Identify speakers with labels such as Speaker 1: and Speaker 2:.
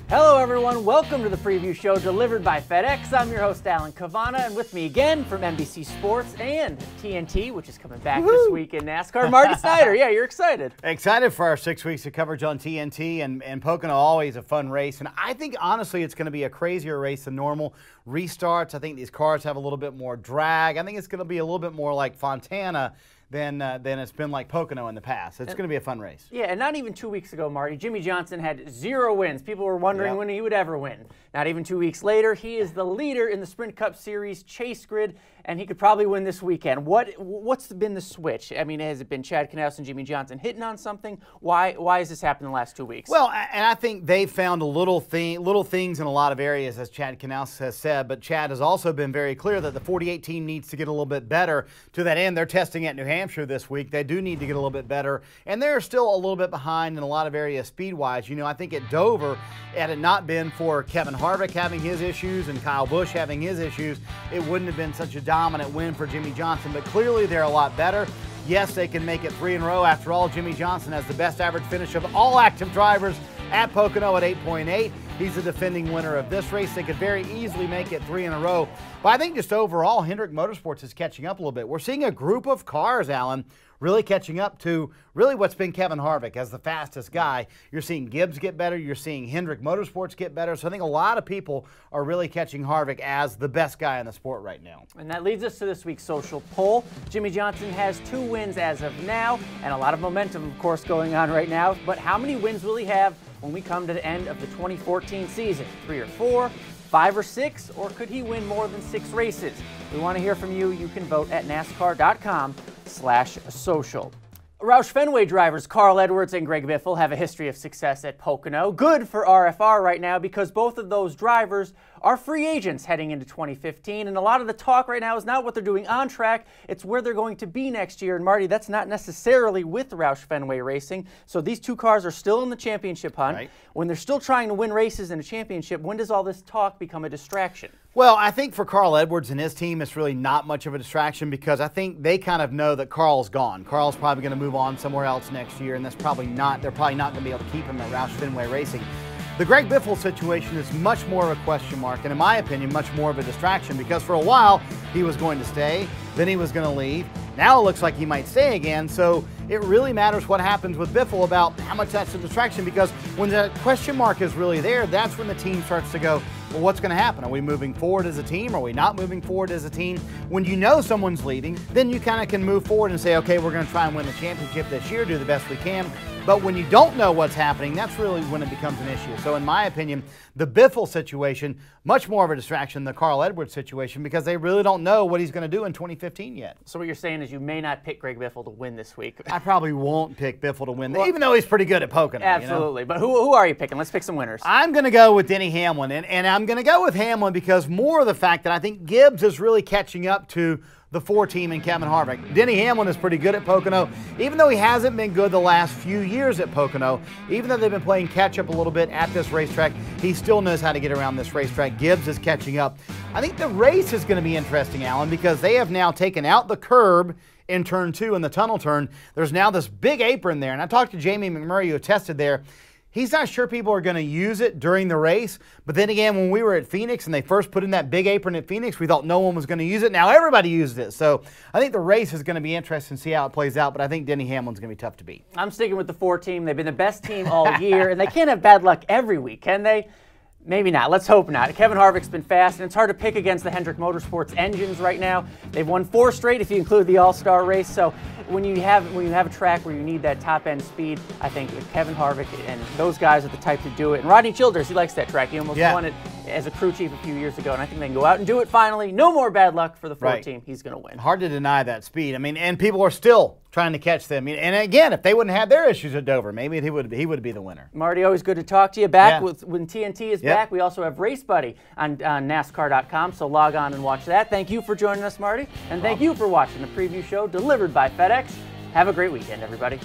Speaker 1: Hello everyone, welcome to the preview show delivered by FedEx. I'm your host Alan Cavanna, and with me again from NBC Sports and TNT, which is coming back this week in NASCAR, Marty Snider. Yeah, you're excited.
Speaker 2: Excited for our 6 weeks of coverage on TNT, and Pocono, always a fun race. And I think honestly it's going to be a crazier race than normal. Restarts, I think these cars have a little bit more drag. I think it's going to be a little bit more like Fontana than it's been like Pocono in the past. It's going to be a fun race.
Speaker 1: Yeah, and not even 2 weeks ago, Marty, Jimmie Johnson had 0 wins. People were wondering when he would ever win. Not even 2 weeks later, he is the leader in the Sprint Cup Series chase grid, and he could probably win this weekend. What's been the switch? I mean, has it been Chad Knaus and Jimmie Johnson hitting on something? Why has this happened in the last 2 weeks?
Speaker 2: Well, and I think they've found little things in a lot of areas, as Chad Knaus has said, but Chad has also been very clear that the 48 team needs to get a little bit better. To that end, they're testing at New Hampshire this week. They do need to get a little bit better, and they're still a little bit behind in a lot of areas speed-wise. You know, I think at Dover, had it not been for Kevin Harvick having his issues and Kyle Busch having his issues, it wouldn't have been such a dominant win for Jimmie Johnson, but clearly they're a lot better. Yes, they can make it 3 in a row. After all, Jimmie Johnson has the best average finish of all active drivers at Pocono at 8.8. He's the defending winner of this race. They could very easily make it 3 in a row. But I think just overall, Hendrick Motorsports is catching up a little bit. We're seeing a group of cars, Alan, really catching up to really what's been Kevin Harvick as the fastest guy. You're seeing Gibbs get better. You're seeing Hendrick Motorsports get better. So I think a lot of people are really catching Harvick as the best guy in the sport right now.
Speaker 1: And that leads us to this week's social poll. Jimmie Johnson has 2 wins as of now, and a lot of momentum, of course, going on right now. But how many wins will he have when we come to the end of the 2014 season? 3 or 4? 5 or 6, or could he win more than 6 races? We want to hear from you. You can vote at NASCAR.com/social. Roush Fenway drivers Carl Edwards and Greg Biffle have a history of success at Pocono. Good for RFR right now because both of those drivers are free agents heading into 2015, and a lot of the talk right now is not what they're doing on track, it's where they're going to be next year. And Marty, that's not necessarily with Roush Fenway Racing. So these 2 cars are still in the championship hunt. Right. When they're still trying to win races in a championship, when does all this talk become a distraction?
Speaker 2: Well, I think for Carl Edwards and his team, it's really not much of a distraction because I think they kind of know that Carl's gone. Carl's probably going to move on somewhere else next year, and they're probably not going to be able to keep him at Roush Fenway Racing. The Greg Biffle situation is much more of a question mark, and in my opinion, much more of a distraction because for a while, he was going to stay, then he was going to leave. Now it looks like he might stay again, so it really matters what happens with Biffle about how much that's a distraction because when the question mark is really there, that's when the team starts to go, well, what's going to happen? Are we moving forward as a team? Are we not moving forward as a team? When you know someone's leaving, then you kind of can move forward and say, okay, we're going to try and win the championship this year, do the best we can. But when you don't know what's happening, that's really when it becomes an issue. So in my opinion, the Biffle situation, much more of a distraction than the Carl Edwards situation because they really don't know what he's going to do in 2015 yet.
Speaker 1: So what you're saying is you may not pick Greg Biffle to win this week.
Speaker 2: I probably won't pick Biffle to win, even though he's pretty good at Pocono.
Speaker 1: Absolutely.
Speaker 2: You know?
Speaker 1: But who are you picking? Let's pick some winners.
Speaker 2: I'm going to go with Denny Hamlin, and I'm going to go with Hamlin because more of the fact that I think Gibbs is really catching up to the 4 team and Kevin Harvick. Denny Hamlin is pretty good at Pocono, even though he hasn't been good the last few years at Pocono. Even though they've been playing catch up a little bit at this racetrack, he still knows how to get around this racetrack. Gibbs is catching up. I think the race is going to be interesting, Alan, because they have now taken out the curb in turn 2 in the tunnel turn. There's now this big apron there, and I talked to Jamie McMurray who tested there. He's not sure people are going to use it during the race, but then again, when we were at Phoenix and they first put in that big apron at Phoenix, we thought no one was going to use it. Now everybody used it, so I think the race is going to be interesting to see how it plays out, but I think Denny Hamlin's going to be tough to beat.
Speaker 1: I'm sticking with the 4 team. They've been the best team all year, and they can't have bad luck every week, can they? Maybe not. Let's hope not. Kevin Harvick's been fast, and it's hard to pick against the Hendrick Motorsports engines right now. They've won 4 straight if you include the All-Star race. So when you have a track where you need that top-end speed, I think Kevin Harvick and those guys are the type to do it. And Rodney Childers, he likes that track. He almost won it as a crew chief a few years ago, and I think they can go out and do it finally. No more bad luck for the 4 team. He's going to win.
Speaker 2: Hard to deny that speed. I mean, and people are still trying to catch them. And again, if they wouldn't have their issues at Dover, maybe he would be the winner.
Speaker 1: Marty, always good to talk to you. Back when TNT is back, we also have Race Buddy on NASCAR.com, so log on and watch that. Thank you for joining us, Marty, and thank you for watching the preview show delivered by FedEx. Have a great weekend, everybody.